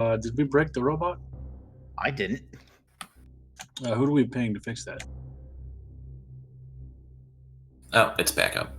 Did we break the robot? I didn't. Who are we paying to fix that? Oh, it's back up.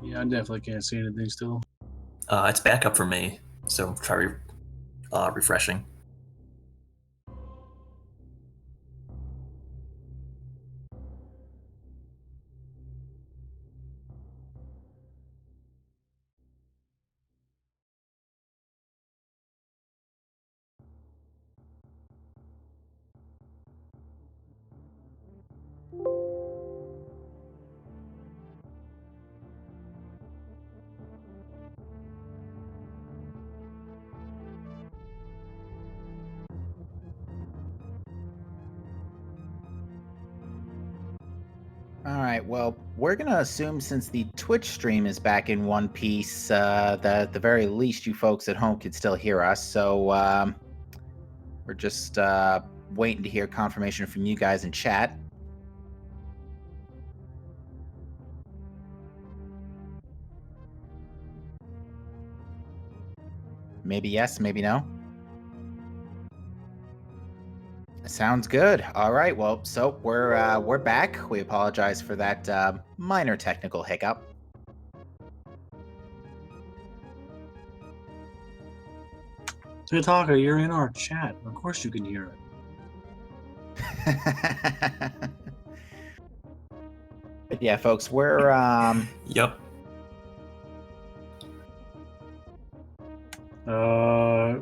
Yeah, I definitely can't see anything still. It's back up for me, so try refreshing. All right, well, we're going to assume since the Twitch stream is back in one piece, that at the very least you folks at home can still hear us. So we're just waiting to hear confirmation from you guys in chat. Maybe yes, maybe no. Sounds good. All right. Well, so we're back. We apologize for that minor technical hiccup. Taka, you're in our chat. Of course you can hear it. But yeah, folks, we're Yep.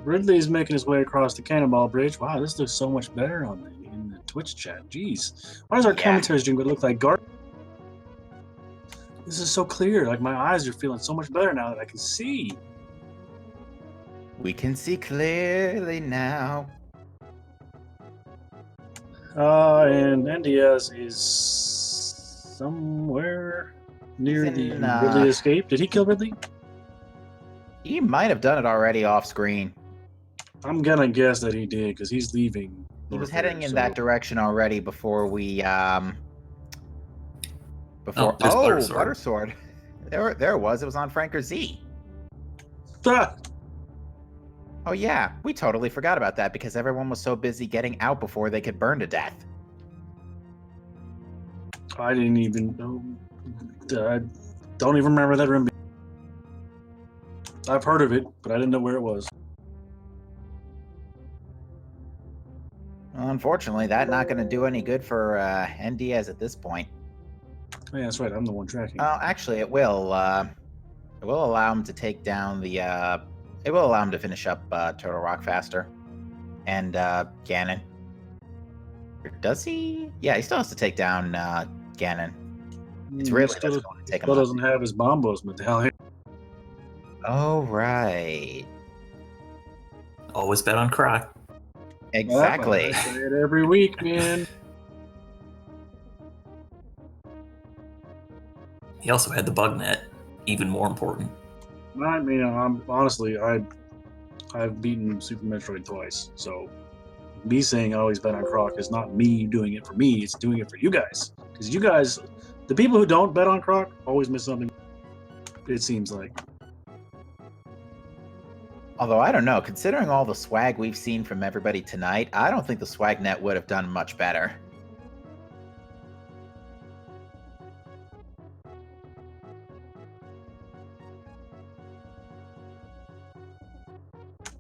Ridley's making his way across the Cannonball Bridge. Wow, this looks so much better in the Twitch chat. Jeez, why does our commentary stream look like garbage? This is so clear. Like my eyes are feeling so much better now that I can see. We can see clearly now. And NDS is somewhere near the Ridley escape. Did he kill Ridley? He might have done it already off screen. I'm gonna guess that he did because he's leaving. He was heading in that direction already before we Butter Sword. There it was. It was on Franker Z. Oh yeah, we totally forgot about that because everyone was so busy getting out before they could burn to death. I didn't even know. I don't even remember that room. I've heard of it, but I didn't know where it was. Well, unfortunately, that's not going to do any good for NDS at this point. Oh, yeah, that's right. I'm the one tracking. Oh, actually, it will. It will allow him to take down the. It will allow him to finish up Turtle Rock faster, and Ganon. Or does he? Yeah, he still has to take down Ganon. It's really just going to take him. Still doesn't have his Bombos medallion. Oh right. Always bet on Croc. Exactly. I say it every week, man. He also had the bug net, even more important. I mean, I've beaten Super Metroid twice, so me saying I always bet on Croc is not me doing it for me, it's doing it for you guys. Because you guys, the people who don't bet on Croc, always miss something, it seems like. Although, I don't know, considering all the swag we've seen from everybody tonight, I don't think the swag net would have done much better.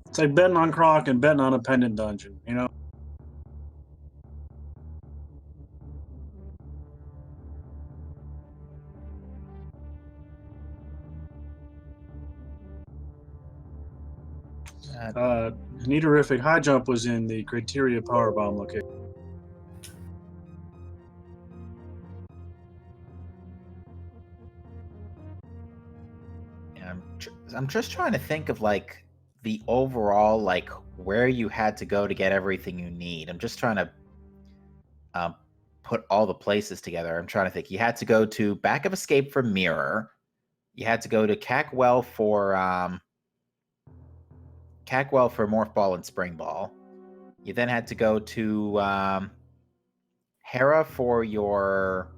It's like betting on Croc and betting on a pendant dungeon, you know? Neaterific High Jump was in the Criteria Powerbomb location. I'm just trying to think of like the overall like where you had to go to get everything you need. I'm just trying to put all the places together. I'm trying to think. You had to go to Back of Escape for Mirror. You had to go to Cackwell for Morph Ball and Spring Ball. You then had to go to Hera for your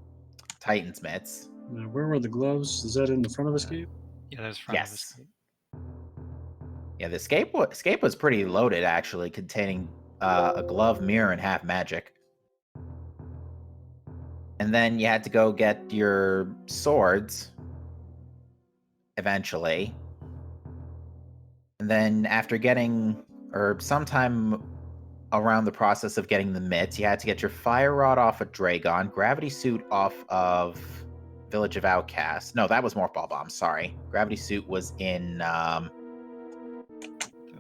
Titan's Mitts. Now, where were the gloves? Is that in the front of Escape? Yeah, there's front of Yes. Escape. Yeah, the escape was pretty loaded actually, containing a glove, mirror, and half magic. And then you had to go get your swords eventually. And then after getting, or sometime around the process of getting the mitts, you had to get your fire rod off of Dragon, gravity suit off of Village of Outcasts. No, that was Morph Ball Bomb, sorry. Gravity suit was in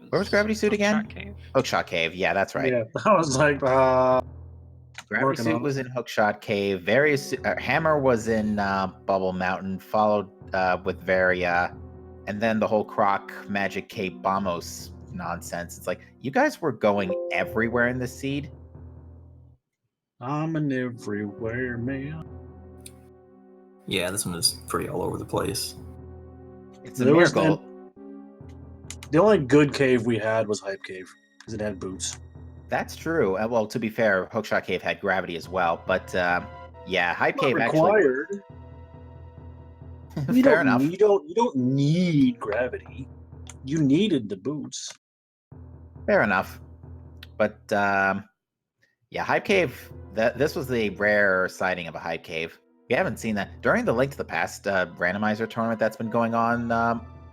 where was Gravity Suit again? Hookshot Cave. Hookshot Cave, yeah, that's right. Yeah, I was like, Gravity working Suit on was it. in Hookshot Cave. Hammer was in Bubble Mountain, followed with Varia, and then the whole Croc Magic Cape Bombos nonsense. It's like, you guys were going everywhere in this seed. I'm an everywhere man. Yeah, this one is pretty all over the place. It's a There was miracle. The only good cave we had was Hype Cave because it had boots. That's true. Well, to be fair, Hookshot Cave had gravity as well, but yeah, Hype Not Cave actually. required. Fair enough. You don't need gravity. You needed the boots. Fair enough. But yeah, Hype Cave. This was the rare sighting of a Hype Cave. We haven't seen that during the Link to the Past randomizer tournament that's been going on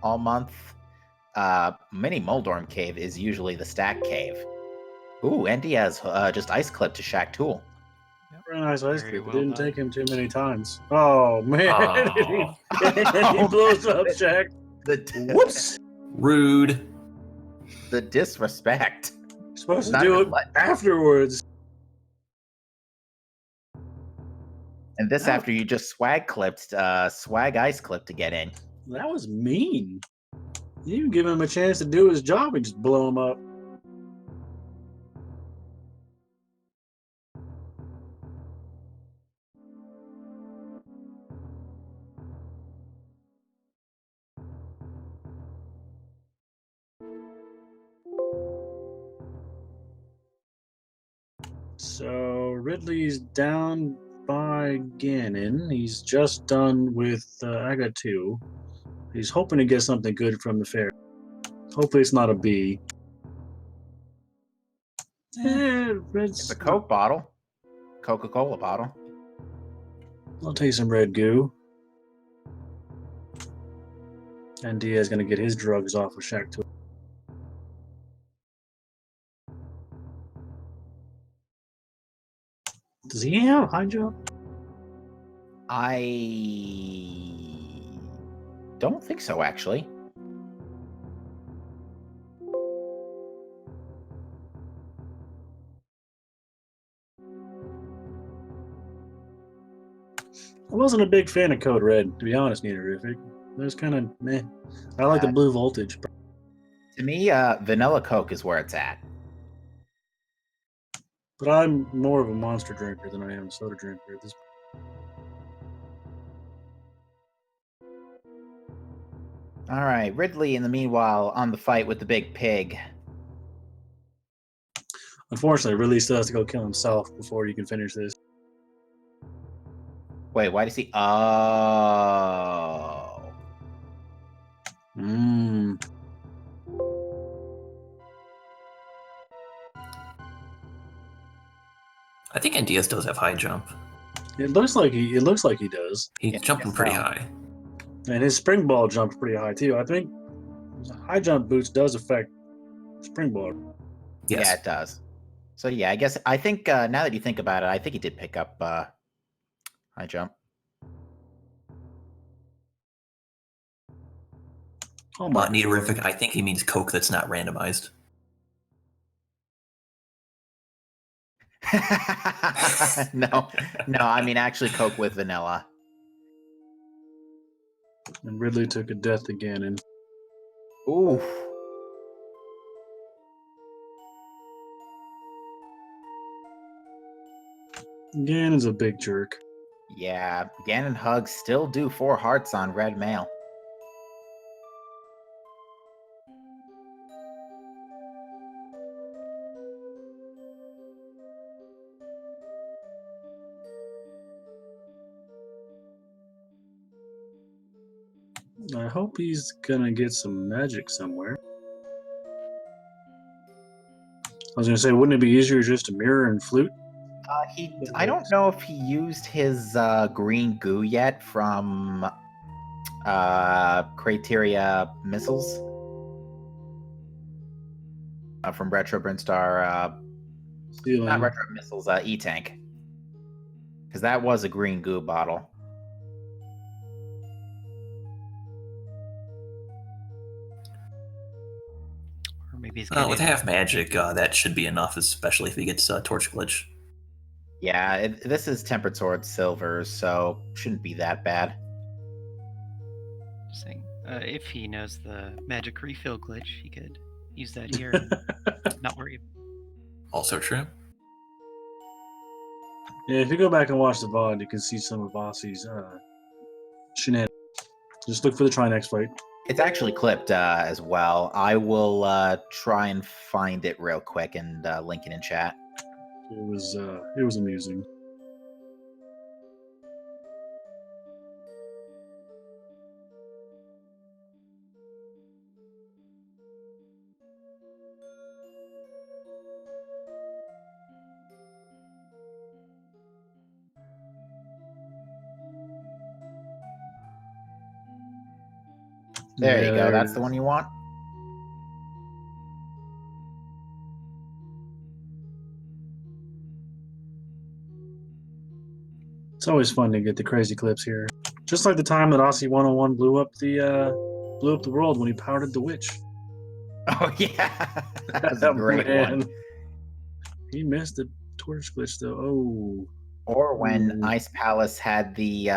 all month. Mini Moldorm Cave is usually the stack cave. Ooh, and he has just ice clip to Shack Tool. Very nice ice Very cream. It well didn't done. take him too many times. Oh man! Oh. he blows up Shaq. Whoops! Rude. The disrespect. You're supposed to Not do even it let- afterwards. And this Oh. after you just swag ice clip to get in. That was mean. You didn't give him a chance to do his job and just blow him up. So Ridley's down by Ganon. He's just done with I got 2. He's hoping to get something good from the fair. Hopefully it's not a B. It's a Coke bottle. Coca-Cola bottle. I'll take some red goo. And Diaz gonna get his drugs off of Shaq too. Does he have high jump? I don't think so, actually. I wasn't a big fan of Code Red, to be honest, Neaterific. It was kind of meh. I like the blue voltage. To me, vanilla Coke is where it's at. But I'm more of a monster drinker than I am a soda drinker at this point. All right, Ridley, in the meanwhile, on the fight with the big pig. Unfortunately, Ridley still has to go kill himself before you can finish this. Wait, why does he? Oh. Mmm. I think Diaz does have high jump. It looks like he does. He's Yeah, jumping yes, pretty so. high. And his spring ball jumps pretty high too. I think high jump boots does affect spring ball. Yes. Yeah, it does. So yeah, I think now that you think about it, I think he did pick up high jump. Oh my Neaterific, I think he means Coke that's not randomized. no, I mean actually Coke with vanilla. And Ridley took a death again, and Oof. Ganon's a big jerk. Yeah, Ganon hugs still do 4 hearts on red mail. I hope he's gonna get some magic somewhere. I was gonna say, wouldn't it be easier just to mirror and flute? I don't know if he used his green goo yet from Criteria missiles. From Retro Brinstar, not Retro Missiles, E-Tank. Because that was a green goo bottle. Or maybe he's With half magic, that should be enough, especially if he gets Torch Glitch. Yeah, this is Tempered Sword Silvers, so shouldn't be that bad. Just saying, if he knows the magic refill glitch, he could use that here and not worry. Also true. Yeah, if you go back and watch the VOD, you can see some of Aussie's shenanigans. Just look for the Trinex fight. It's actually clipped as well. I will try and find it real quick and link it in chat. It was amusing. There you go. That's the one you want? It's always fun to get the crazy clips here. Just like the time that Aussie 101 blew up the world when he powdered the witch. Oh yeah, that was a great one. He missed the torch glitch though. Oh. Or when Ice Palace had the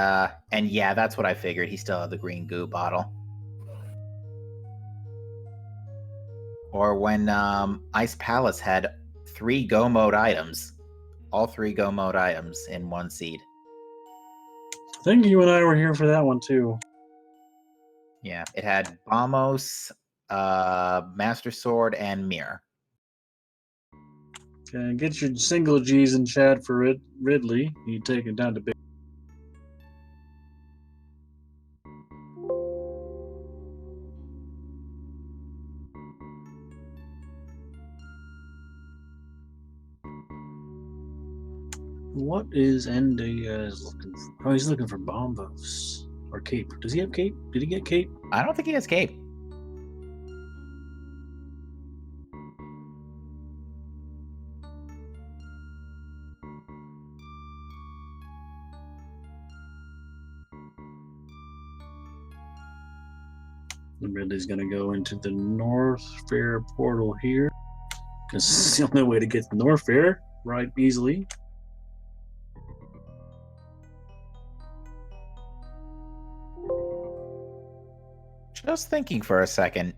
and yeah, that's what I figured. He still had the green goo bottle. Or when Ice Palace had 3 go mode items, all 3 go mode items in one seed. I think you and I were here for that one too. Yeah, it had Vamos, Master Sword, and Mirror. Okay, get your single G's in chat for Ridley. You take it down to big. What is Ndiaz looking for? Oh, he's looking for bombos. Or cape. Does he have cape? Did he get cape? I don't think he has cape. And Ridley's gonna go into the North Fair portal here. Because it's the only way to get to North Fair, right, easily. Just thinking for a second.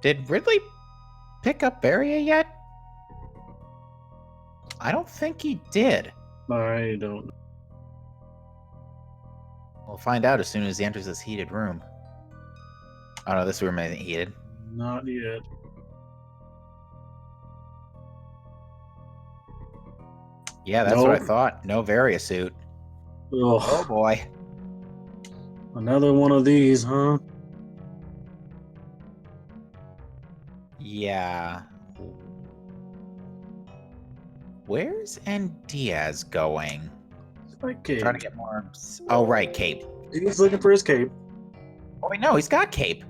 Did Ridley pick up Varia yet? I don't think he did. I don't know. We'll find out as soon as he enters this heated room. Oh no, this room isn't heated. Not yet. Yeah, that's what I thought. No Varia suit. Oh boy. Another one of these, huh? Yeah. Where's Diaz going? Like cape. Trying to get more. Oh, right, cape. He's looking for his cape. Oh, wait, no, he's got cape.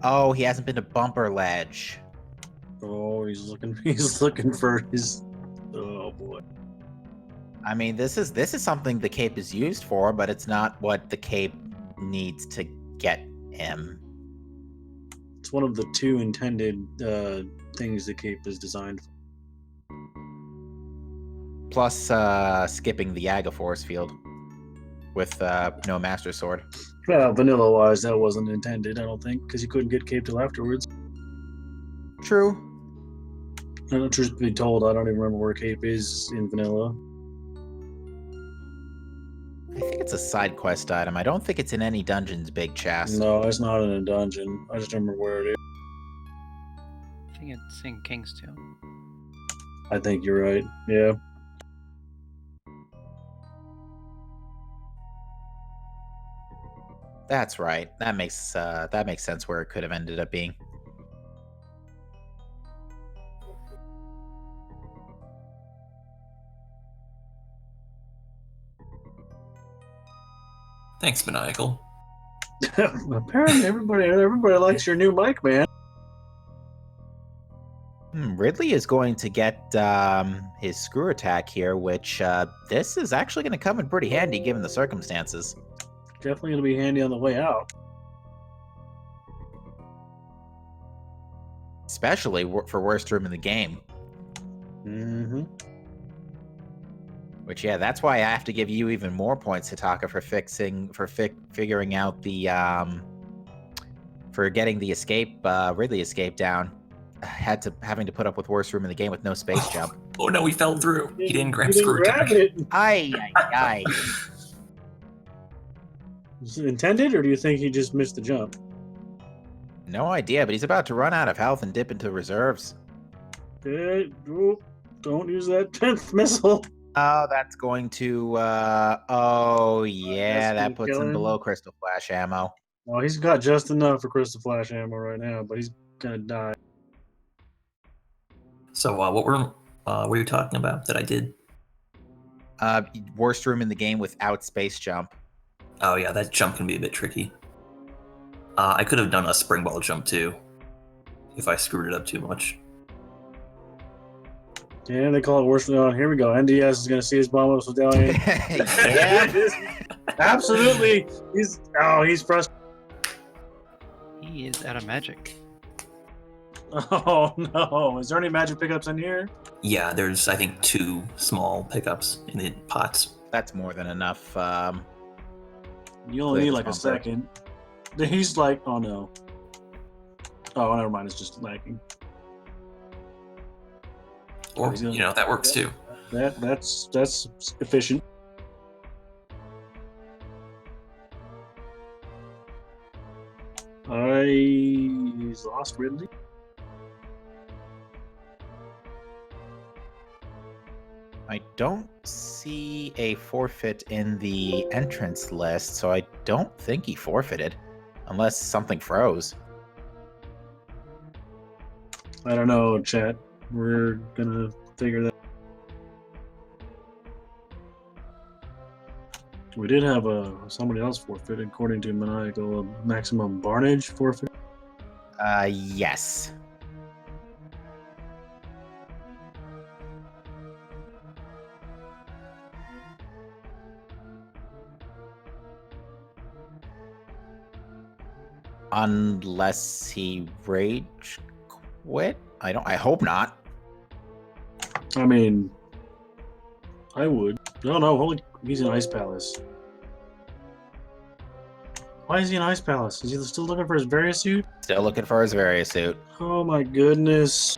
Oh, he hasn't been to Bumper Ledge. Oh, he's looking for his. Oh boy. I mean, this is something the cape is used for, but it's not what the cape needs to get him. It's one of the 2 intended things the cape is designed for. Plus, skipping the Yaga force field. with no Master Sword. Well, vanilla-wise, that wasn't intended, I don't think, because you couldn't get cape till afterwards. True. Truth be told, I don't even remember where cape is in vanilla. I think it's a side quest item. I don't think it's in any dungeon's big chest. No, it's not in a dungeon. I just remember where it is. I think it's in King's Tomb. I think you're right. Yeah. That's right. That makes sense where it could have ended up being. Thanks, Maniacal. Apparently, everybody likes your new mic, man. Ridley is going to get his screw attack here, which this is actually going to come in pretty handy given the circumstances. Definitely gonna be handy on the way out. Especially for worst room in the game. Mm-hmm. Which, yeah, that's why I have to give you even more points, Hitaka, for figuring out the for getting the Ridley escape down. Having to put up with worst room in the game with no space jump. Oh no, he fell through. He didn't grab You screw grab attack. it. Aye. Was it intended, or do you think he just missed the jump? No idea, but he's about to run out of health and dip into reserves. Don't use that 10th missile. Oh, that's going to. Oh, yeah, That's gonna that puts kill him him. below Crystal Flash ammo. Well, he's got just enough for Crystal Flash ammo right now, but he's gonna die. So what were you talking about that I did? Worst room in the game without space jump. Oh yeah, that jump can be a bit tricky. I could have done a spring ball jump too, if I screwed it up too much. Yeah, they call it worse. Here we go. NDS is gonna see his bomb up medallion. Yeah. Absolutely. He's frustrated. He is out of magic. Oh no! Is there any magic pickups in here? Yeah, there's I think 2 small pickups in the pots. That's more than enough. You only need Clear like a this bumper. second. He's like, oh no. Oh, never mind. It's just lagging. Or He's gonna- that works too. That's efficient. He's lost Ridley. I don't see a forfeit in the entrance list, so I don't think he forfeited, unless something froze. I don't know, chat. We're gonna figure that. We did have somebody else forfeit, according to Maniacal, a maximum barnage forfeit. Yes. Unless he rage quit? I hope not. I mean, I would. No, he's in Ice Palace. Why is he in Ice Palace? Is he still looking for his various suit? Still looking for his Varia suit. Oh my goodness.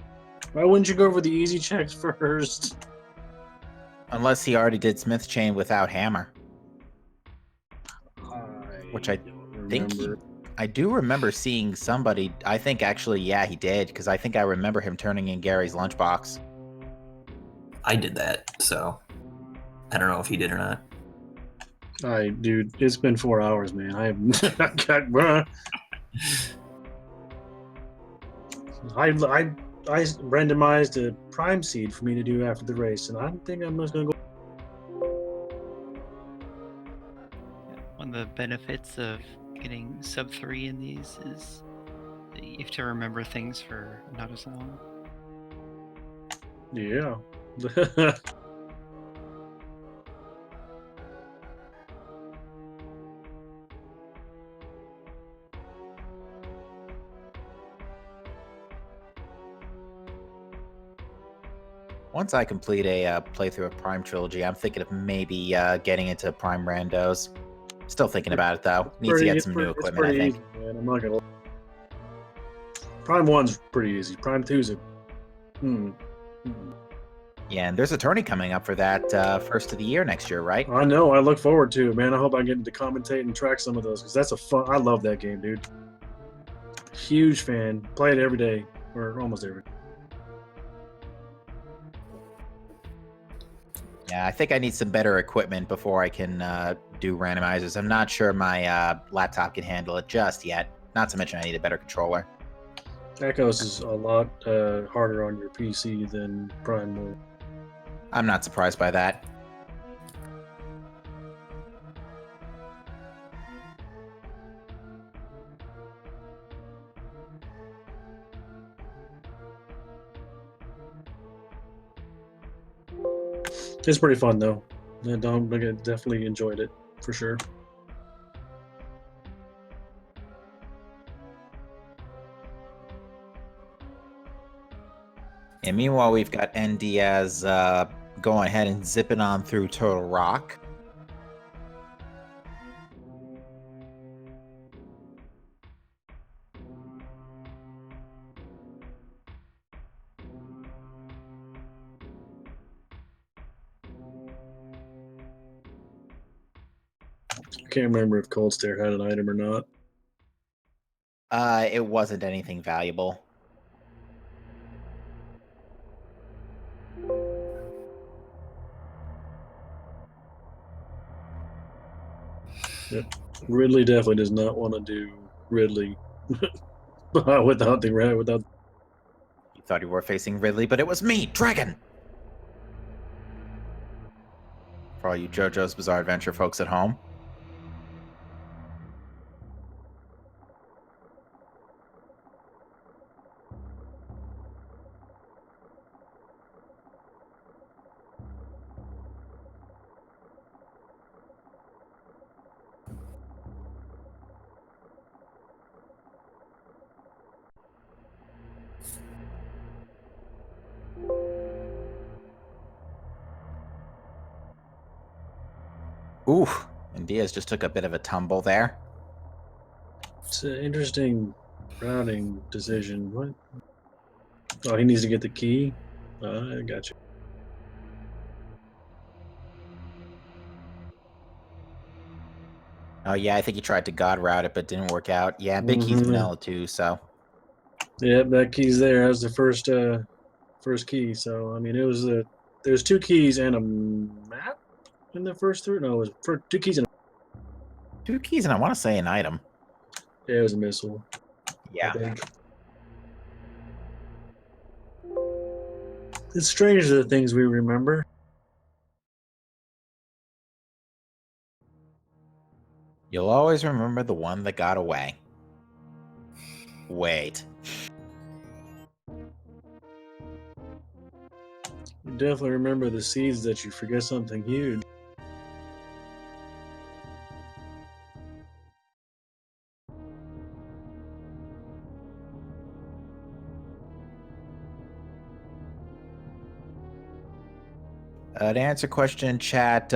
Why wouldn't you go for the easy checks first? Unless he already did Smith Chain without hammer. Which I don't think remember. I do remember seeing somebody. I think actually, yeah, he did, because I think I remember him turning in Gary's lunchbox. I did that, so I don't know if he did or not. Dude, it's been 4 hours, man. I randomized a prime seed for me to do after the race, and I don't think I'm just gonna go. One of the benefits of getting sub 3 in these is that you have to remember things for not as long. Yeah. Once I complete a playthrough of Prime Trilogy, I'm thinking of maybe getting into Prime Randos. Still thinking about it though. Needs to get some new equipment, I think. Easy, man. I'm not gonna. Prime 1's pretty easy. Prime 2's a. Yeah, and there's a tourney coming up for that first of the year next year, right? I know. I look forward to it, man. I hope I get to commentate and track some of those because that's a fun. I love that game, dude. Huge fan. Play it every day or almost every day. Yeah, I think I need some better equipment before I can do randomizers. I'm not sure my laptop can handle it just yet. Not to mention I need a better controller. Echoes is a lot harder on your PC than Prime 1. I'm not surprised by that. It's pretty fun though. I definitely enjoyed it for sure. And meanwhile, we've got N Diaz going ahead and zipping on through Total Rock. I can't remember if Cold Stare had an item or not. It wasn't anything valuable. Yep. Ridley definitely does not want to do Ridley without the without. You thought you were facing Ridley, but it was me, Dragon! For all you JoJo's Bizarre Adventure folks at home. Ooh, and Diaz just took a bit of a tumble there. It's an interesting routing decision. What? Oh, he needs to get the key. I got you. Oh yeah, I think he tried to God route it, but didn't work out. Yeah, Big Key's vanilla too, so. Yep, that key's there. That was the first key. So I mean, it was there's 2 keys and a map in the first 3. No, it was 2 keys and 2 keys and I want to say an item. it was a missile. Yeah. I think. It's strange the things we remember. You'll always remember the one that got away. Wait. You definitely remember the seeds that you forget something huge. To answer question in chat,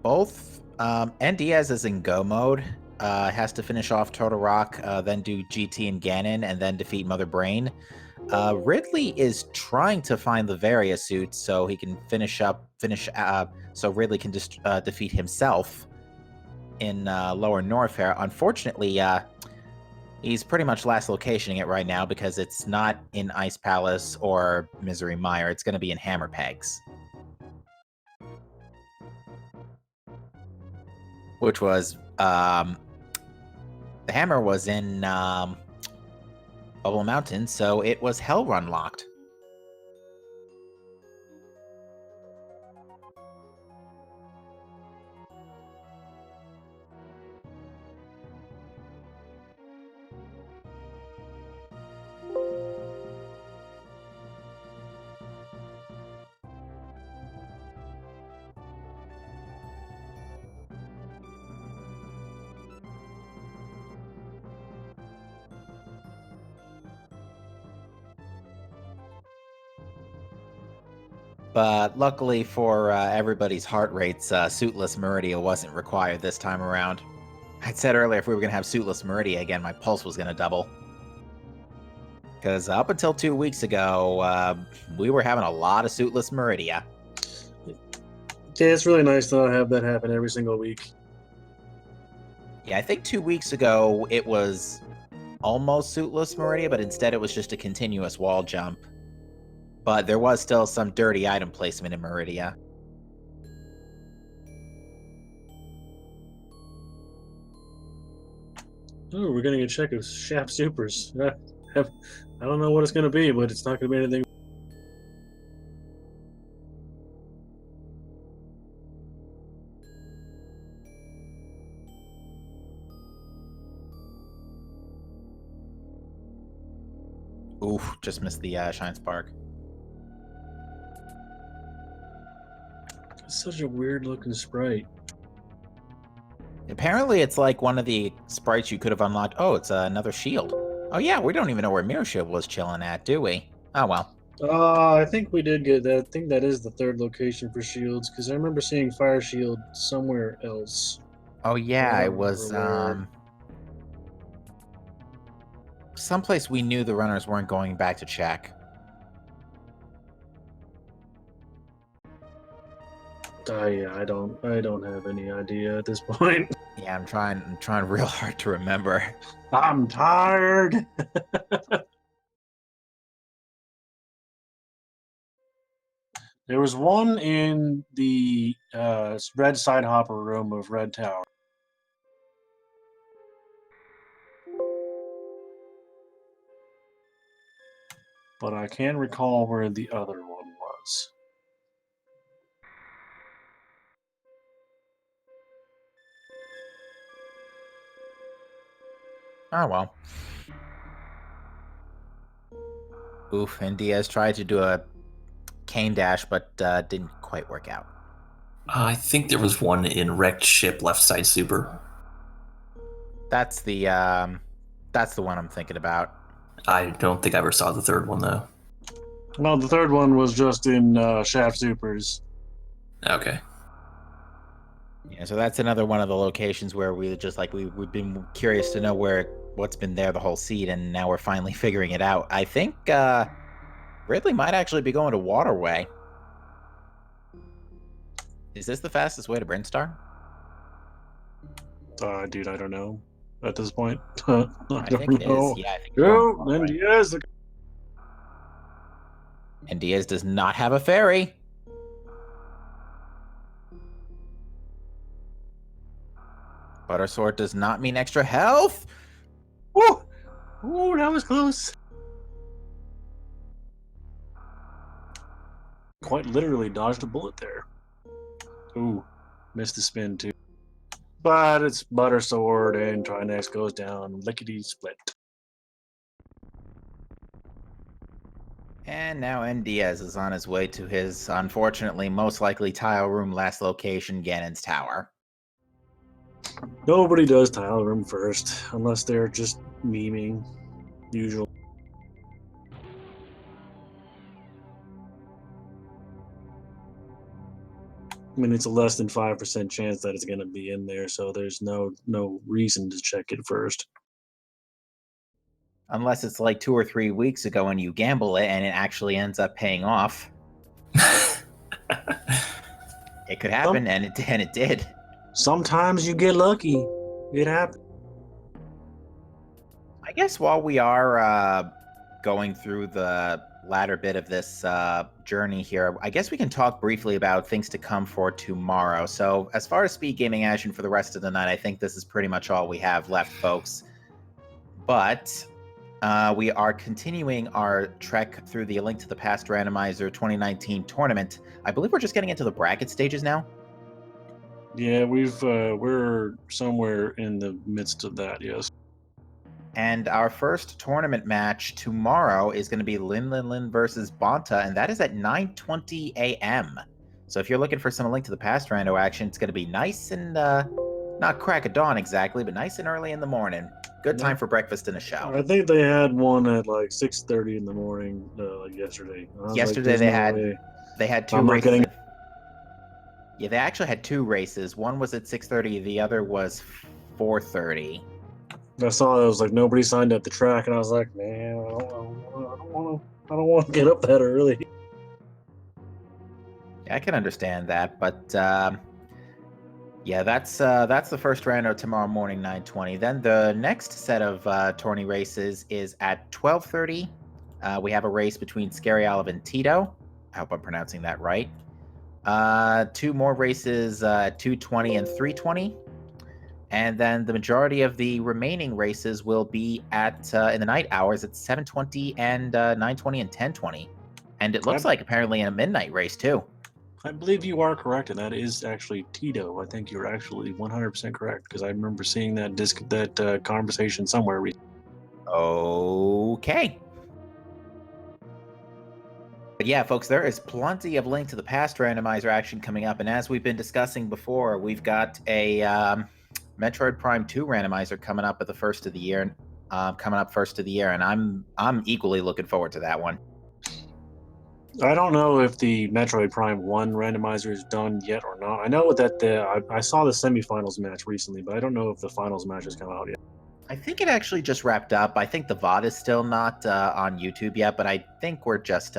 both N Diaz is in go mode. Has to finish off Total Rock, then do GT and Ganon, and then defeat Mother Brain. Ridley is trying to find the Varia suit so he can so Ridley can just defeat himself in Lower Norfair. Unfortunately, he's pretty much last locationing it right now because it's not in Ice Palace or Misery Mire. It's going to be in Hammer Pegs. Which was, the hammer was in Bubble Mountain, so it was Hell Run locked. But luckily for everybody's heart rates, suitless Meridia wasn't required this time around. I'd said earlier if we were going to have suitless Meridia again, my pulse was going to double. Because up until 2 weeks ago, we were having a lot of suitless Meridia. Yeah, it's really nice to not have that happen every single week. Yeah, I think 2 weeks ago it was almost suitless Meridia, but instead it was just a continuous wall jump. But there was still some dirty item placement in Meridia. Oh, we're getting a check of Shaft Supers. I don't know what it's going to be, but it's not going to be anything. Oof, just missed the Shine Spark. It's such a weird looking sprite. Apparently it's like one of the sprites you could have unlocked. Oh, it's another shield. Oh yeah, we don't even know where Mirror Shield was chilling at, do we? Oh well. I think we did get that. I think that is the third location for shields, because I remember seeing Fire Shield somewhere else. Oh yeah, I it don't was remember someplace we knew the runners weren't going back to check. I don't have any idea at this point. Yeah, I'm trying real hard to remember. I'm tired. There was one in the red side hopper room of Red Tower. But I can't recall where the other one was. Oh well. Oof, and Diaz tried to do a cane dash, but didn't quite work out. I think there was one in wrecked ship left side super. That's the one I'm thinking about. I don't think I ever saw the third one though. No, the third one was just in Shaft Supers. Okay. Yeah, so that's another one of the locations where we just like we've been curious to know what's been there the whole seed, and now we're finally figuring it out. I think Ridley might actually be going to Waterway. Is this the fastest way to Brinstar? Dude, I don't know at this point. I think it is. Yeah, I think it's going to No, and Waterway. yes. And Diaz does not have a ferry. Buttersword does not mean extra health. Woo! Ooh, that was close. Quite literally dodged a bullet there. Ooh, missed the spin too. But it's Buttersword, and Trinex goes down lickety split. And now N. Diaz is on his way to his, unfortunately, most likely tile room last location, Ganon's Tower. Nobody does tile room first, unless they're just memeing. Usual. I mean, it's a less than 5% chance that it's going to be in there, so there's no reason to check it first. Unless it's like 2 or 3 weeks ago and you gamble it and it actually ends up paying off. It could happen, and it did. Sometimes you get lucky. It happens. I guess while we are going through the latter bit of this journey here, I guess we can talk briefly about things to come for tomorrow. So as far as speed gaming action for the rest of the night, I think this is pretty much all we have left, folks. But we are continuing our trek through the Link to the Past Randomizer 2019 tournament. I believe we're just getting into the bracket stages now. Yeah, we're somewhere in the midst of that, yes. And our first tournament match tomorrow is going to be Lin versus Bonta, and that is at 9:20 a.m. So if you're looking for some Link to the Past rando action, it's going to be nice and not crack of dawn exactly, but nice and early in the morning. Good time for breakfast and a show. I think they had one at like 6:30 in the morning, like yesterday. I was Yesterday like, they "There's no had way." they had 2 I'm not races. getting- Yeah, they actually had 2 races. One was at 6:30. The other was 4:30. I saw it was like nobody signed at the track, and I was like, man, I don't want to get up that early. Yeah, I can understand that, but yeah, that's the first rando tomorrow morning, 9:20. Then the next set of tourney races is at 12:30. We have a race between Scary Olive and Tito. I hope I'm pronouncing that right. 2 more races, 2:20 and 3:20. And then the majority of the remaining races will be at in the night hours at 7:20 and 9:20 and 10:20. And it looks like apparently a midnight race too. I believe you are correct, and that is actually Tito. I think you're actually 100% correct because I remember seeing that conversation somewhere. Okay. But yeah, folks, there is plenty of Link to the Past randomizer action coming up, and as we've been discussing before, we've got a Metroid Prime 2 randomizer coming up at the first of the year, and I'm equally looking forward to that one. I don't know if the Metroid Prime 1 randomizer is done yet or not. I know that I saw the semifinals match recently, but I don't know if the finals match has come out yet. I think it actually just wrapped up. I think the VOD is still not on YouTube yet, but I think we're just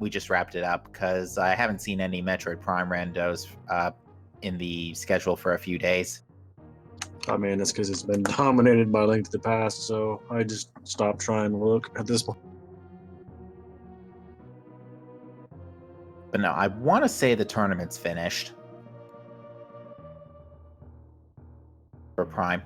we just wrapped it up because I haven't seen any Metroid Prime randos in the schedule for a few days. I mean, that's because it's been dominated by Link to the Past, so I just stopped trying to look at this point. But no, I want to say the tournament's finished for Prime.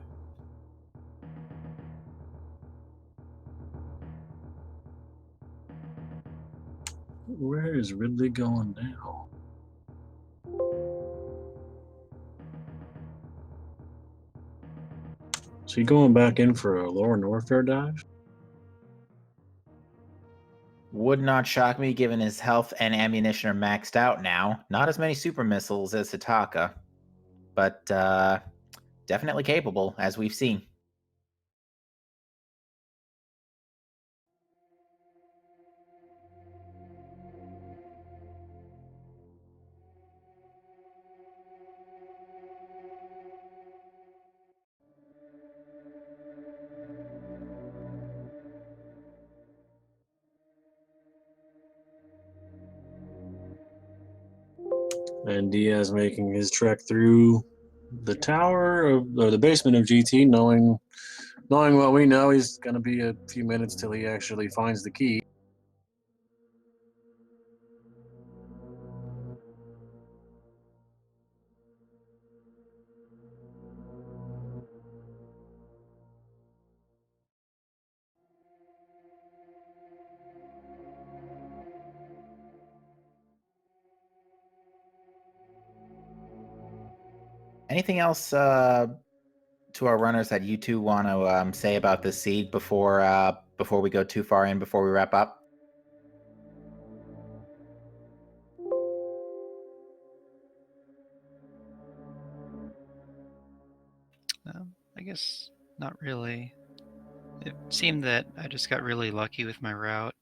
Where is Ridley going now? Is he going back in for a Lower Norfair dive? Would not shock me given his health and ammunition are maxed out now. Not as many super missiles as Hitaka, but definitely capable, as we've seen. And Diaz making his trek through the tower or the basement of GT, knowing what we know, he's going to be a few minutes till he actually finds the key. Anything else to our runners that you two want to say about this seed before we go too far in, before we wrap up? I guess not really. It seemed that I just got really lucky with my route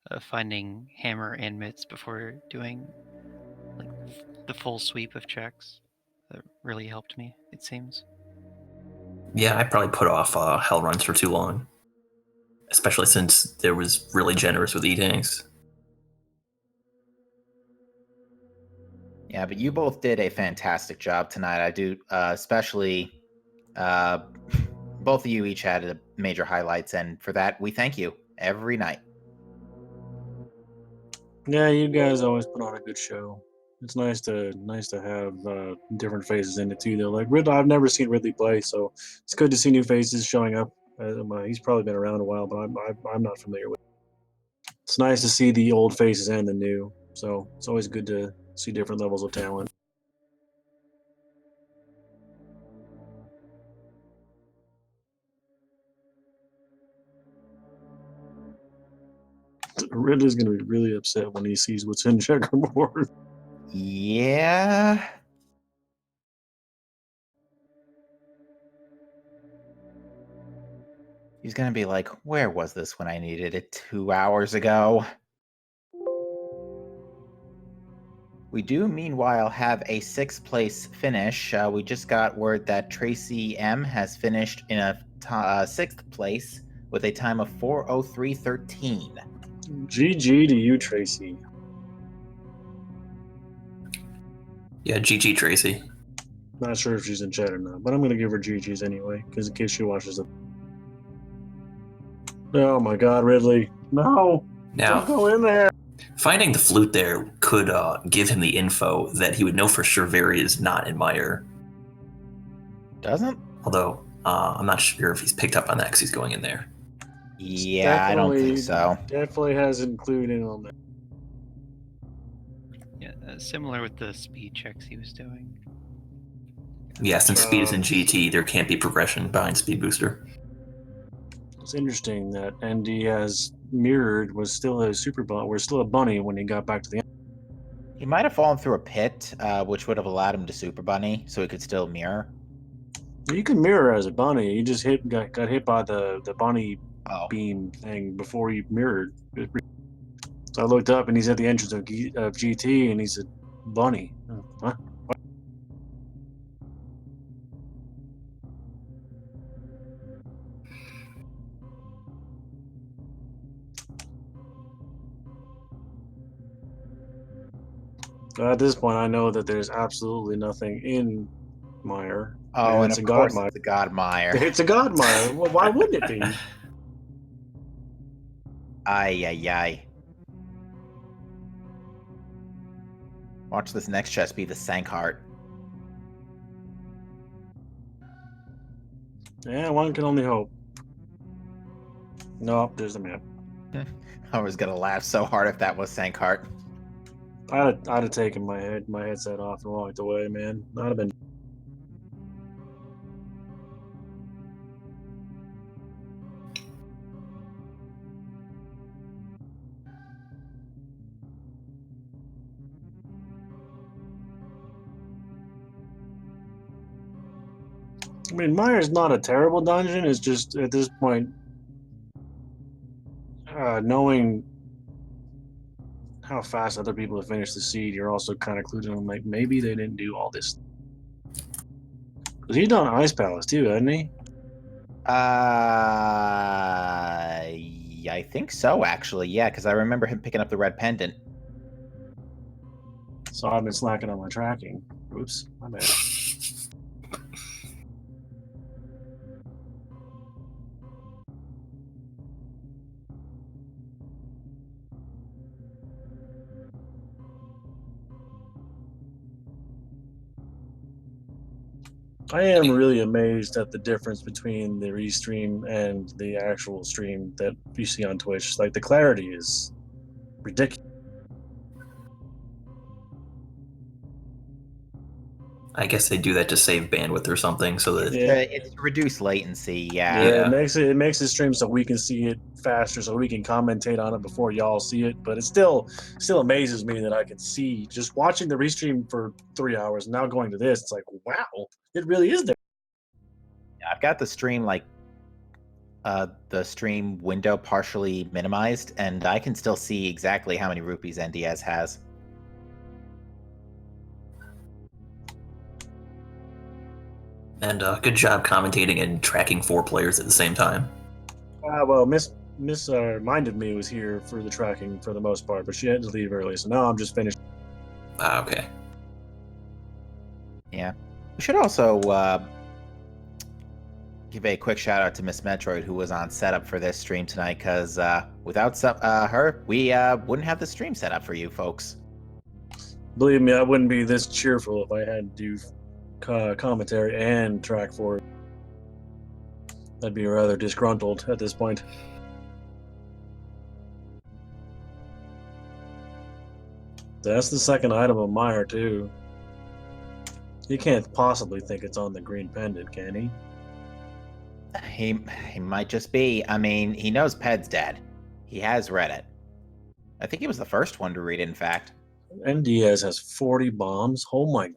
of finding hammer and mitts before doing like the full sweep of checks. That really helped me, it seems. Yeah, I probably put off hell runs for too long, especially since there was really generous with E-tanks. Yeah, but you both did a fantastic job tonight. I do, especially both of you each had major highlights, and for that we thank you every night. Yeah, you guys always put on a good show. It's nice to have different faces in it too. Though, like Ridley, I've never seen Ridley play, so it's good to see new faces showing up. He's probably been around a while, but I'm not familiar with. It's nice to see the old faces and the new. So it's always good to see different levels of talent. Ridley's gonna be really upset when he sees what's in checkerboard. Yeah. He's gonna be like, where was this when I needed it 2 hours ago? We do, meanwhile, have a 6th place finish. We just got word that Tracy M has finished in a 6th place with a time of 4:03:13. GG to you, Tracy. Yeah, GG Tracy. Not sure if she's in chat or not, but I'm gonna give her GG's anyway, because in case she watches it. Oh my God, Ridley! No, Now, don't go in there. finding the flute there could give him the info that he would know for sure Very is not in Meyer. Doesn't? Although, I'm not sure if he's picked up on that because he's going in there. Yeah, I don't think so. Definitely has included on that. Yeah, similar with the speed checks he was doing. Yeah, since speed is in GT, there can't be progression behind Speed Booster. It's interesting that ND has mirrored was still a super bunny. We're still a bunny when he got back to the end. He might have fallen through a pit, which would have allowed him to Super Bunny, so he could still mirror. You can mirror as a bunny. He just got hit by the bunny beam thing before he mirrored. So I looked up and he's at the entrance of GT and he's a bunny. Huh? At this point, I know that there's absolutely nothing in Meyer. Oh, and it's of a course God it's a God Meyer. It's a God Meyer. Well, why wouldn't it be? Ay. Watch this next chest be the Sankheart. Yeah, one can only hope. Nope, there's the map. I was gonna laugh so hard if that was Sankheart. I'd have taken my headset off and walked away, man. I'd have been. I mean, Meyer's not a terrible dungeon. It's just at this point, knowing how fast other people have finished the seed, you're also kind of clued in. Like maybe they didn't do all this. Because he's done Ice Palace too, hasn't he? I think so, actually. Yeah, because I remember him picking up the red pendant. So I've been slacking on my tracking. Oops, my bad. I am really amazed at the difference between the restream and the actual stream that you see on Twitch. Like the clarity is ridiculous. I guess they do that to save bandwidth or something, so that It's reduced latency. Yeah. It makes the stream so we can see it faster, so we can commentate on it before y'all see it. But it still amazes me that I can see just watching the restream for 3 hours. Now going to this, it's like wow, it really is there. I've got the stream the stream window partially minimized, and I can still see exactly how many rupees NDS has. And good job commentating and tracking 4 players at the same time. Well, Miss reminded me was here for the tracking for the most part, but she had to leave early, so now I'm just finished. Okay. Yeah. We should also give a quick shout out to Miss Metroid, who was on setup for this stream tonight, because without her, we wouldn't have the stream set up for you folks. Believe me, I wouldn't be this cheerful if I had to do commentary and track for it. I'd be rather disgruntled at this point. That's the second item of Meyer too. He can't possibly think it's on the green pendant, can he? He might just be. I mean, he knows Ped's dead. He has read it. I think he was the first one to read it, in fact. NDS has 40 bombs. Oh my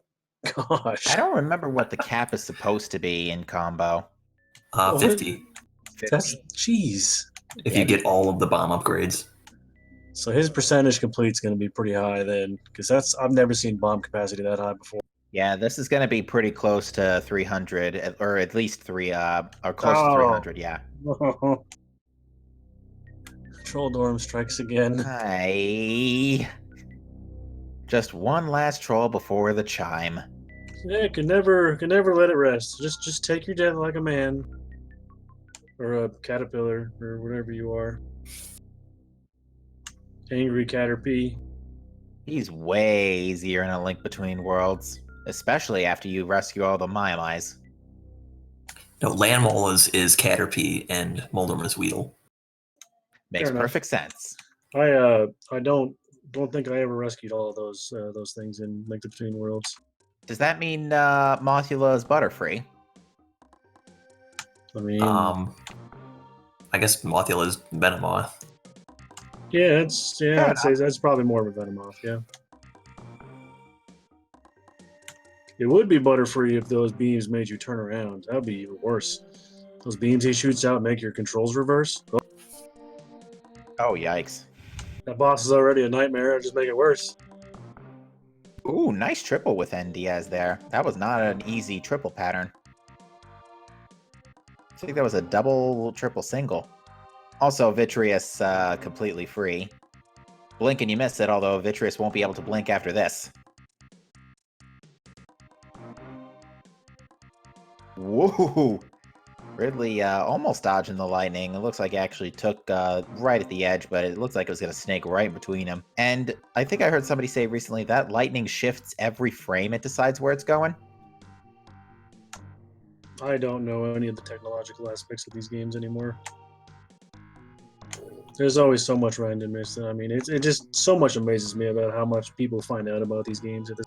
gosh. I don't remember what the cap is supposed to be in combo. 50. That's jeez. If Yeah. you get all of the bomb upgrades. So his percentage complete's going to be pretty high then, because I've never seen bomb capacity that high before. Yeah, this is going to be pretty close to 300, or at least or close to 300. Yeah. Troll Dorm strikes again. Hi. Just one last troll before the chime. Yeah, can never let it rest. Just take your death like a man, or a caterpillar, or whatever you are. Angry Caterpie. He's way easier in A Link Between Worlds, especially after you rescue all the Mai-Mais. No, Landmole is Caterpie and Molderm is Weedle. Makes Fair enough. perfect sense. I don't think I ever rescued all of those things in Link Between Worlds. Does that mean Mothula is Butterfree? I mean, I guess Mothula is Venomoth. yeah, Fair I'd say that's probably more of a Venomoth, yeah. It would be Butterfree if those beams made you turn around. That would be even worse. Those beams he shoots out make your controls reverse. Oh, yikes. That boss is already a nightmare. Just make it worse. Ooh, nice triple with NDS there. That was not an easy triple pattern. I think that was a double, triple, single. Also, Vitreous completely free. Blink and you miss it, although Vitreous won't be able to blink after this. Whoa! Ridley almost dodging the lightning. It looks like it actually took right at the edge, but it looks like it was going to snake right between them. And I think I heard somebody say recently that lightning shifts every frame it decides where it's going. I don't know any of the technological aspects of these games anymore. There's always so much randomness. I mean, it just so much amazes me about how much people find out about these games at this.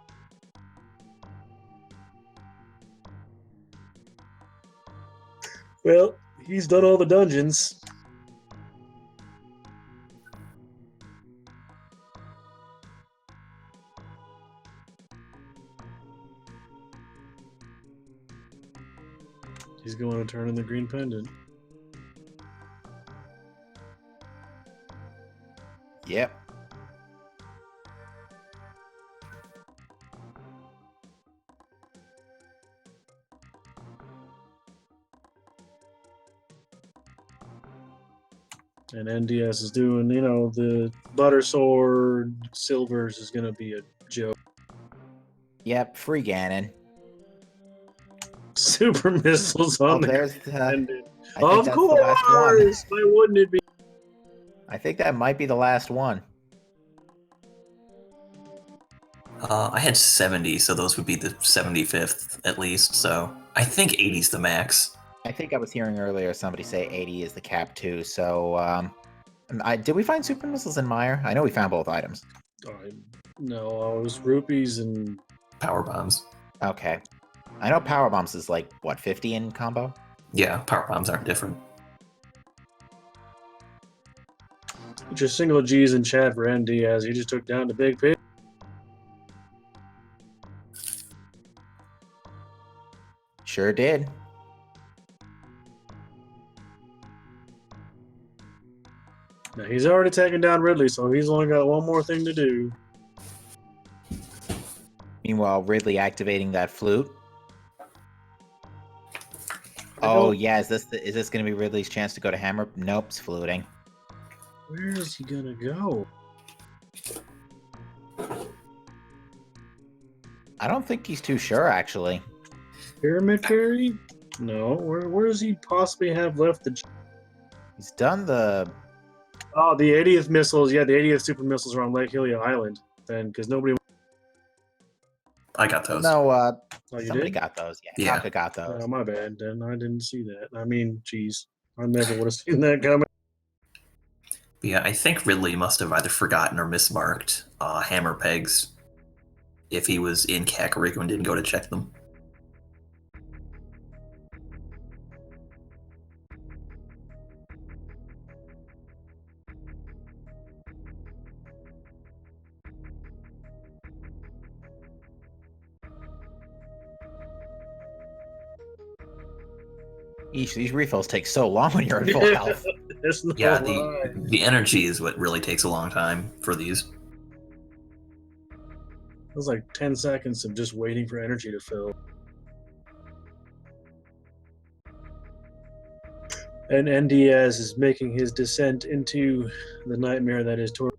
Well, he's done all the dungeons. He's going to turn in the green pendant. Yep. And NDS is doing, the Butter Sword Silvers is going to be a joke. Yep, free Ganon. Super missiles on the there's pendant. I think Of that's course! the last one. Why wouldn't it be? I think that might be the last one. I had 70, so those would be the 75th at least. So I think 80 is the max. I think I was hearing earlier somebody say 80 is the cap too. So, did we find super missiles in Meyer? I know we found both items. No, it was rupees and Power bombs. Okay. I know power bombs is like what 50 in combo. Yeah, power bombs aren't different. put your single G's in chat for ND as he just took down the big pig. Sure did. Now he's already taken down Ridley, so he's only got one more thing to do. Meanwhile, Ridley activating that flute. Oh yeah, is this going to be Ridley's chance to go to Hammer? Nope, it's fluting. Where is he gonna go? I don't think he's too sure actually. Pyramid Fairy? No. Where does he possibly have left the? He's done the. Oh, the 80th missiles. Yeah, the 80th super missiles are on Lake Hylia Island. Then, because nobody. I got those. No, Oh, you somebody did? got those. Yeah, Yeah. Kaka got those. Oh, my bad. Then I didn't see that. I mean, geez, I never would have seen that coming. But yeah, I think Ridley must have either forgotten or mismarked hammer pegs if he was in Kakariko and didn't go to check them. Eesh, these refills take so long when you're at full health. That's no Yeah, lie. the energy is what really takes a long time for these. It was like 10 seconds of just waiting for energy to fill. And NDS is making his descent into the nightmare that is Tor.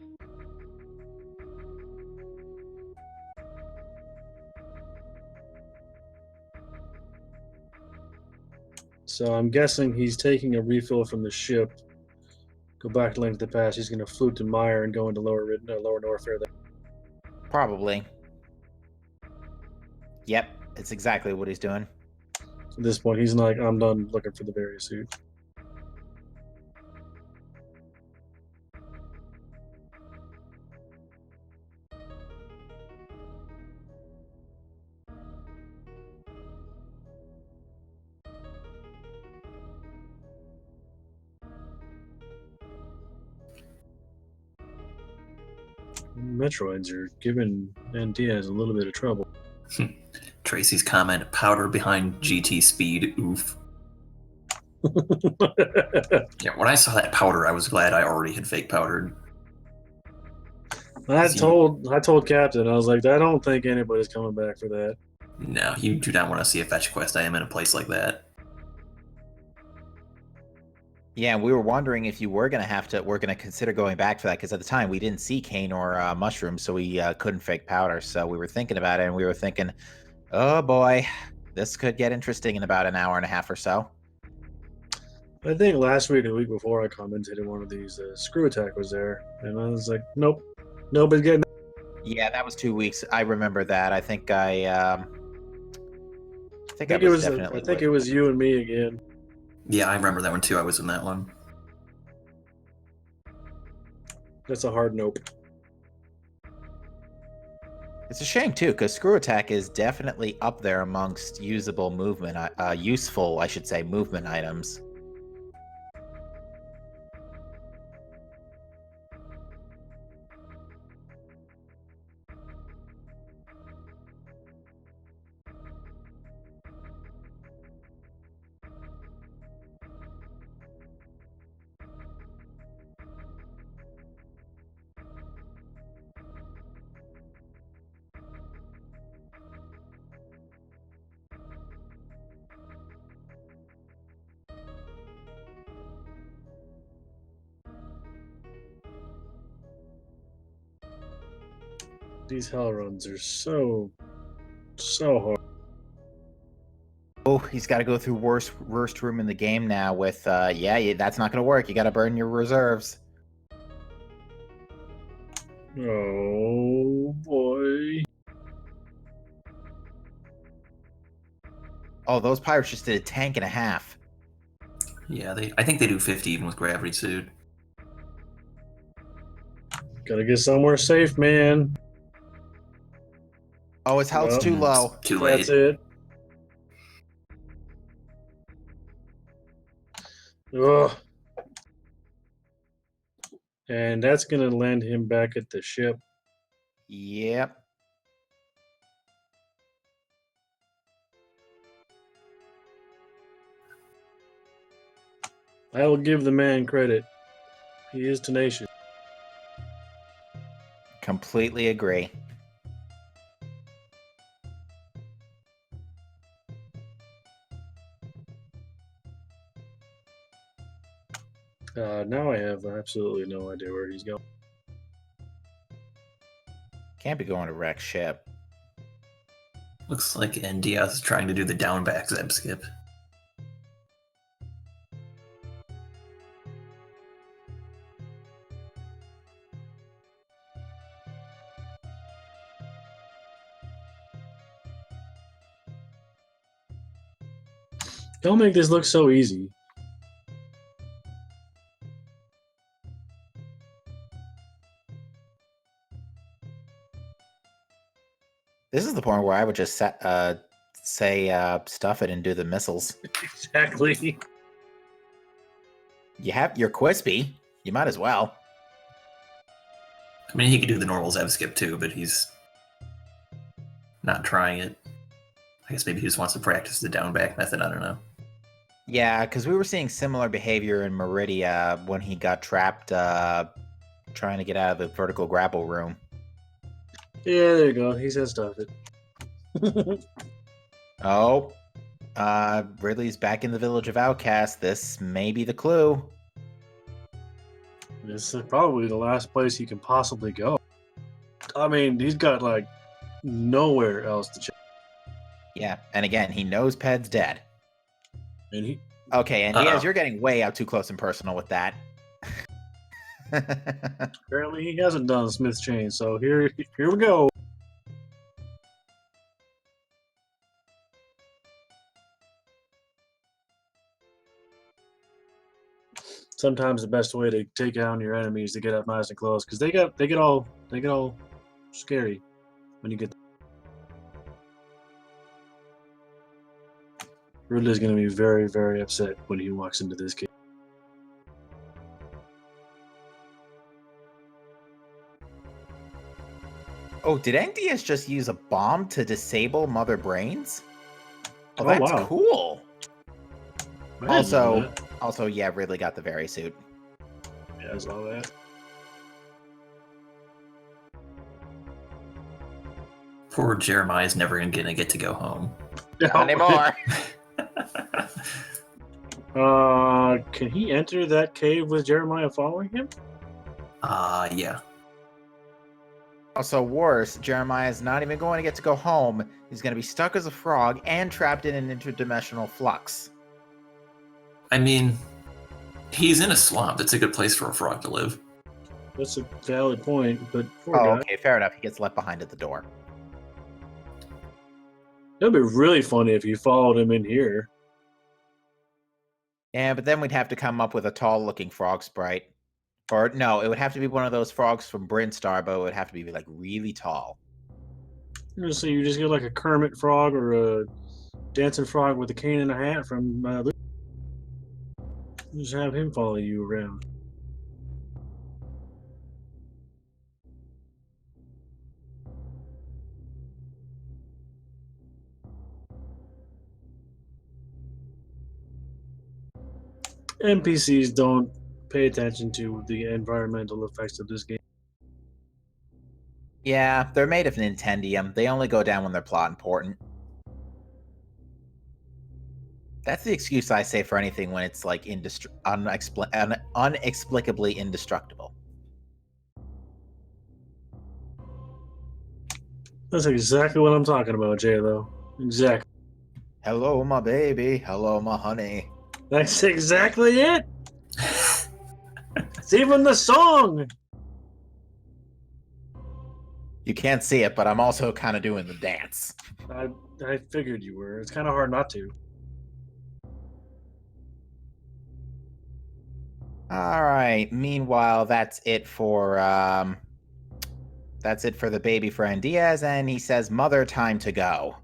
So I'm guessing he's taking a refill from the ship. Go back to Link to the Past. He's going to flute to Meyer and go into lower Norfair. Probably. Yep, it's exactly what he's doing. At this point, he's like, I'm done looking for the various suit. Metroids are giving Diaz a little bit of trouble. Tracy's comment: powder behind GT speed. Oof. Yeah, when I saw that powder, I was glad I already had fake powdered. I told Captain, I was like, I don't think anybody's coming back for that. No, you do not want to see a fetch quest. I am in a place like that. Yeah, we were wondering if you were going to consider going back for that, because at the time we didn't see cane or mushrooms, so we couldn't fake powder. So we were thinking about it, and we were thinking, oh boy, this could get interesting in about an hour and a half or so. I think last week or the week before I commented in one of these, Screw Attack was there, and I was like, nope, nobody's getting. Yeah, that was 2 weeks. I remember that. I think I think it was you and me again. Yeah, I remember that one too. I was in that one. That's a hard nope. It's a shame too, because Screw Attack is definitely up there amongst useful movement items. These hell runs are so hard. Oh, he's got to go through worst room in the game now with, that's not going to work. You got to burn your reserves. Oh, boy. Oh, those pirates just did a tank and a half. Yeah, I think they do 50 even with gravity suit. Gotta get somewhere safe, man. Oh, his health's too low. Too late. That's it. Ugh. And that's gonna land him back at the ship. Yep. I will give the man credit. He is tenacious. Completely agree. Now I have absolutely no idea where he's going. Can't be going to wreck ship. Looks like NDS is trying to do the down back zeb skip. Don't make this look so easy. This is the point where I would just say stuff it and do the missiles. Exactly. You're Quispy. You might as well. I mean, he could do the normal zeb skip too, but he's not trying it. I guess maybe he just wants to practice the down back method. I don't know. Yeah, because we were seeing similar behavior in Meridia when he got trapped trying to get out of the vertical grapple room. Yeah, there you go. He said stuff it. Oh, Ridley's back in the village of Outcasts. This may be the clue. This is probably the last place he can possibly go. I mean, he's got like nowhere else to check. Yeah, and again, he knows Ped's dead. And he Okay, and Diaz, you're getting way out too close and personal with that. apparently he hasn't done Smith's chain, so here we go. Sometimes the best way to take down your enemies is to get up nice and close, because they get all scary when you get. Ridley's going to be very, very upset when he walks into this game. Oh, did NDS just use a bomb to disable Mother Brains? Oh, Oh, that's wow. cool. I didn't know Also, yeah, Ridley got the very suit. that. Yeah, I saw that. Poor Jeremiah's never gonna get to go home. Not anymore. Can he enter that cave with Jeremiah following him? Yeah. Also, worse, Jeremiah's not even going to get to go home. He's going to be stuck as a frog and trapped in an interdimensional flux. I mean, he's in a swamp. That's a good place for a frog to live. That's a valid point, but poor Oh, guy. okay, fair enough. He gets left behind at the door. That'd be really funny if you followed him in here. Yeah, but then we'd have to come up with a tall-looking frog sprite. Or, no, it would have to be one of those frogs from Brinstar, but it would have to be, like, really tall. So you just get like a Kermit frog or a dancing frog with a cane and a hat from just have him follow you around. NPCs don't pay attention to the environmental effects of this game. Yeah, they're made of Nintendium. They only go down when they're plot important. That's the excuse I say for anything when it's like unexplicably indestructible. That's exactly what I'm talking about, Jay, though. Exactly. Hello, my baby. Hello, my honey. That's exactly it. It's even the song. You can't see it, but I'm also kind of doing the dance. I figured you were. It's kind of hard not to. All right. Meanwhile, that's it for the baby friend Diaz, and he says, "Mother, time to go."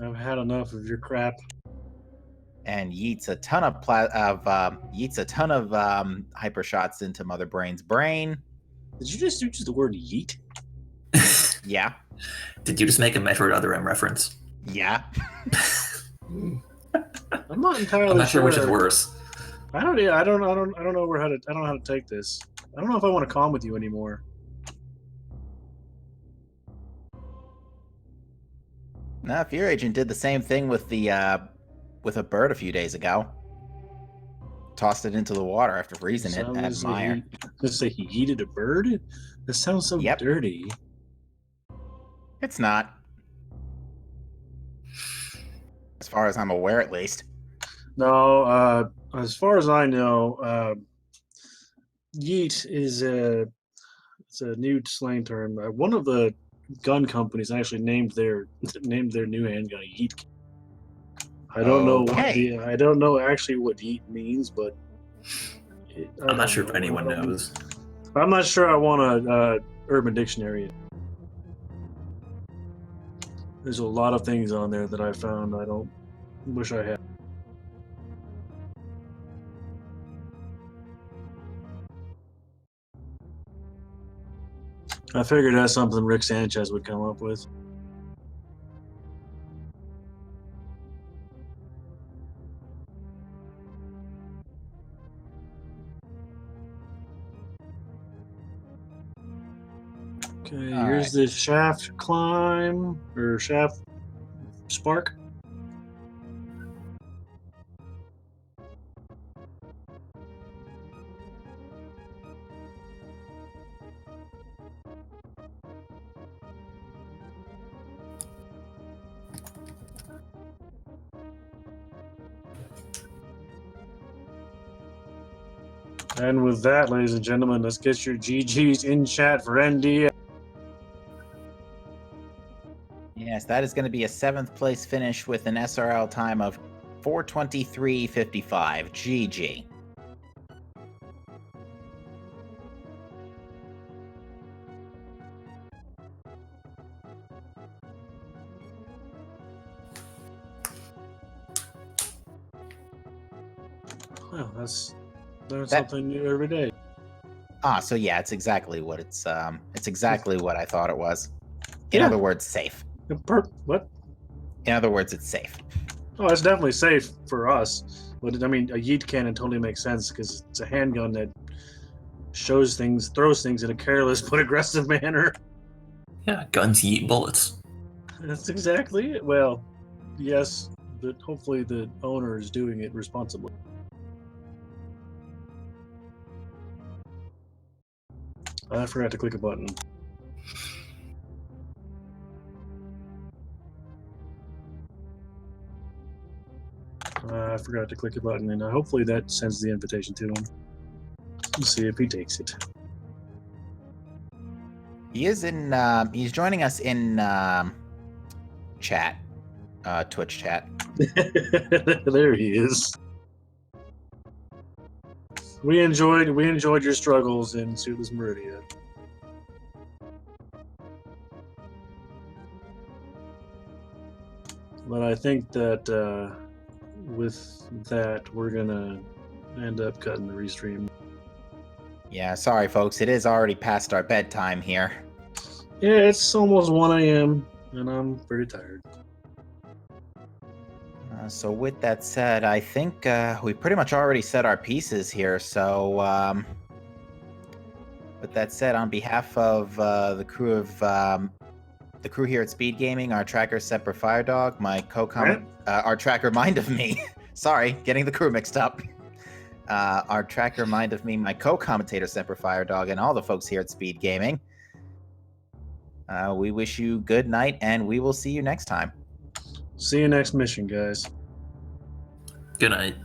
I've had enough of your crap. And yeets a ton of hyper shots into Mother Brain's brain. Did you just use the word yeet? Yeah. Did you just make a Metroid Other M reference? Yeah. I'm not entirely I'm not sure which is sure. worse. I don't know how to take this. I don't know if I want to calm with you anymore. Now, Fear Agent did the same thing with with a bird a few days ago. Tossed it into the water after freezing it at Meyer. Let's say he yeeted a bird? That sounds so dirty. It's not. As far as I'm aware, at least. No, as far as I know, yeet is it's a new slang term. One of the gun companies actually named their new handgun yeet. I don't know I don't know actually what yeet means, but I'm not sure if anyone knows. I'm not sure I want a Urban Dictionary. There's a lot of things on there that I found I don't wish I had. I figured that's something Rick Sanchez would come up with. Okay, All here's the shaft climb or shaft spark. And with that, ladies and gentlemen, let's get your GGs in chat for ND. Yes, that is going to be a 7th place finish with an SRL time of 4:23:55. GG. Well, that's learn That- something new every day. So yeah, it's exactly what it's exactly what I thought it was. In Yeah. other words, safe. What? In other words, it's safe. Oh, it's definitely safe for us. But I mean, a yeet cannon totally makes sense because it's a handgun that shows things, throws things in a careless but aggressive manner. Yeah, guns yeet bullets. That's exactly it. Well, yes, but hopefully the owner is doing it responsibly. I forgot to click a button. I forgot to click a button, and hopefully that sends the invitation to him. Let's see if he takes it. He is in. He's joining us in chat, Twitch chat. There he is. We enjoyed your struggles in Suitless Meridia. But I think that with that, we're gonna end up cutting the restream. Yeah, sorry, folks. It is already past our bedtime here. Yeah, it's almost 1 a.m. and I'm pretty tired. So with that said, I think we pretty much already said our pieces here. So with that said, on behalf of the crew here at Speed Gaming, our tracker Semper Firedog, my co-comment, our tracker Mind of Me. Sorry, getting the crew mixed up. Our tracker Mind of Me, my co-commentator Semper Firedog, and all the folks here at Speed Gaming. We wish you good night, and we will see you next time. See you next mission, guys. Good night.